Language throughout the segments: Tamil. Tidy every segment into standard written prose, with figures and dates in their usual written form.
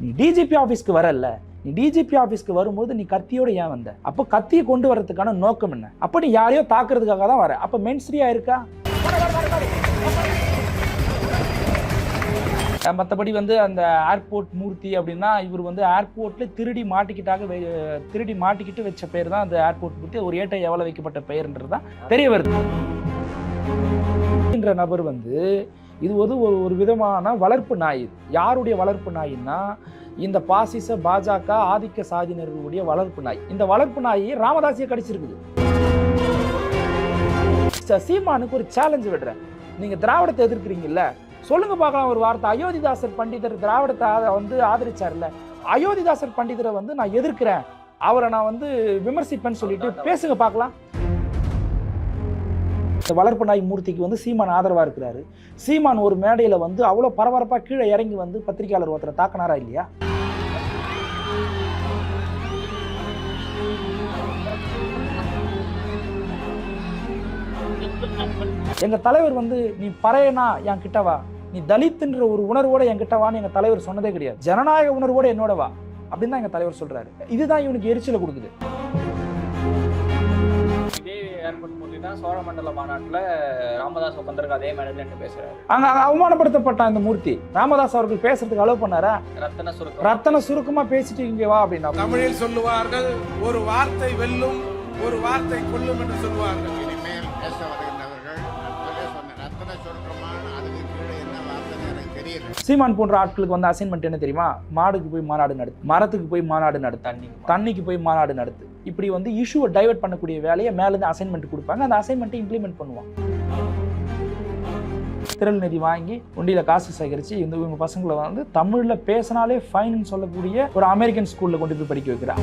நீ டிஜிபி ஆஃபீஸ்க்கு வரல, நீ டிஜிபி ஆஃபீஸ்க்கு வரும்போது நீ கத்தியோட ஏன் வந்த? அப்போ கத்தியை கொண்டு வரதுக்கான நோக்கம் என்ன? அப்போ நீ யாரையோ தாக்குறதுக்காக தான் வர. அப்போ மென்ஸ்ரியா இருக்கா? மற்றபடி வந்து அந்த ஏர்போர்ட் மூர்த்தி அப்படின்னா இவர் வந்து ஏர்போர்ட்டில் திருடி மாட்டிக்கிட்டு வச்ச பேர் தான் அந்த ஏர்போர்ட் மூர்த்தி. ஒரு ஏட்டை எவ்வளோ வைக்கப்பட்ட பெயர்ன்றது தான் தெரிய வருது. என்ற நபர் வந்து இது ஒரு விதமான வளர்ப்பு நாய். யாருடைய வளர்ப்பு நாயின்னா இந்த பாசிச பாஜக ஆதிக்க சாதியினர்களுடைய வளர்ப்பு நாய். இந்த வளர்ப்பு நாயை ராமதாசியை கடிச்சிருக்குது. சீமானுக்கு ஒரு சேலஞ்சு விடுறேன். நீங்க திராவிடத்தை எதிர்க்கிறீங்கல்ல, சொல்லுங்க பார்க்கலாம் ஒரு வார்த்தை. அயோத்திதாசர் பண்டிதர் திராவிடத்தை வந்து ஆதரிச்சார்ல, அயோத்திதாசர் பண்டிதரை வந்து நான் எதிர்க்கிறேன், அவரை நான் வந்து விமர்சிப்பேன்னு சொல்லிட்டு பேசுங்க பார்க்கலாம். இந்த வளர்ப்பு நாய் மூர்த்திக்கு வந்து சீமான் ஆதரவா இருக்கிறாரு. சீமான் ஒரு மேடையில வந்து அவ்வளவு பரபரப்பா கீழே இறங்கி வந்து பத்திரிகையாளர் ஒருத்தரை தாக்கினாரா இல்லையா? எங்க தலைவர் வந்து நீ பறையனா என் கிட்டவா, நீ தலித்துன்ற ஒரு உணர்வோட என் கிட்டவான்னு எங்க தலைவர் சொன்னதே கிடையாது. ஜனநாயக உணர்வோட என்னோட வா அப்படின்னு தான் எங்க தலைவர் சொல்றாரு. இதுதான் இவனுக்கு எரிச்சலை கொடுக்குது. இதே ஏர்போர்ட் மூர்த்தி தான் சோழமண்டல மாநாட்டில் ராமதாஸ் உட்காந்துருக்கு அதே மேடையில் பேசுறாரு. அங்க அவமானப்படுத்தப்பட்ட இந்த மூர்த்தி ராமதாஸ் அவர்கள் பேசுறதுக்கு அலோவ் பண்ணாரா? ரத்தன சுருக்கமா பேசிட்டு இங்க வா அப்படின்னா. தமிழில் சொல்லுவார்கள், ஒரு வார்த்தை வெல்லும், ஒரு வார்த்தை கொல்லும் என்று சொல்லுவார்கள். இனிமேல் பேச வருகின்றவர்கள் ரத்தன சுருக்கமான அதுக்கு கீழே என்ன வார்த்தை எனக்கு தெரியல. சீமான் போன்ற ஆட்களுக்கு வந்து அசைன்மெண்ட் என்ன தெரியுமா? மாடுக்கு போய் மாநாடு நடத்து, மரத்துக்கு போய் மாநாடு நடத்து, தண்ணிக்கு போய் மாநாடு நடத்து. இப்படி வந்து இஷ்யூவை டைவர்ட் பண்ணக்கூடிய வேலையை மேலேருந்து அசைன்மெண்ட் கொடுப்பாங்க. அந்த அசைன்மெண்ட்டை இம்ப்ளிமெண்ட் பண்ணுவான். திரள் நிதி வாங்கி உண்டியில காசு சேகரிச்சு இவங்க பசங்களை வந்து தமிழ்ல பேசினாலே ஃபைன் சொல்லக்கூடிய ஒரு அமெரிக்கன் ஸ்கூல்ல கொண்டு போய் படிக்க வைக்கிறான்.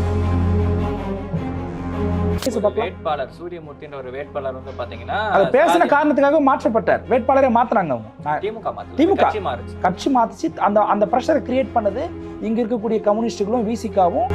வேட்பாளர் சூரியமூர்த்தின்ற ஒரு வேட்பாளர் வந்து பாத்தீங்கன்னா அது பேசின காரணத்துக்காக மாற்றப்பட்டார். வேட்பாளரே மாத்துறாங்க அவங்க. திமுக கட்சி மாத்திச்சு. அந்த பிரஷரை கிரியேட் பண்ணது இங்க இருக்கக்கூடிய கம்யூனிஸ்டுகளும் விசிகாவும்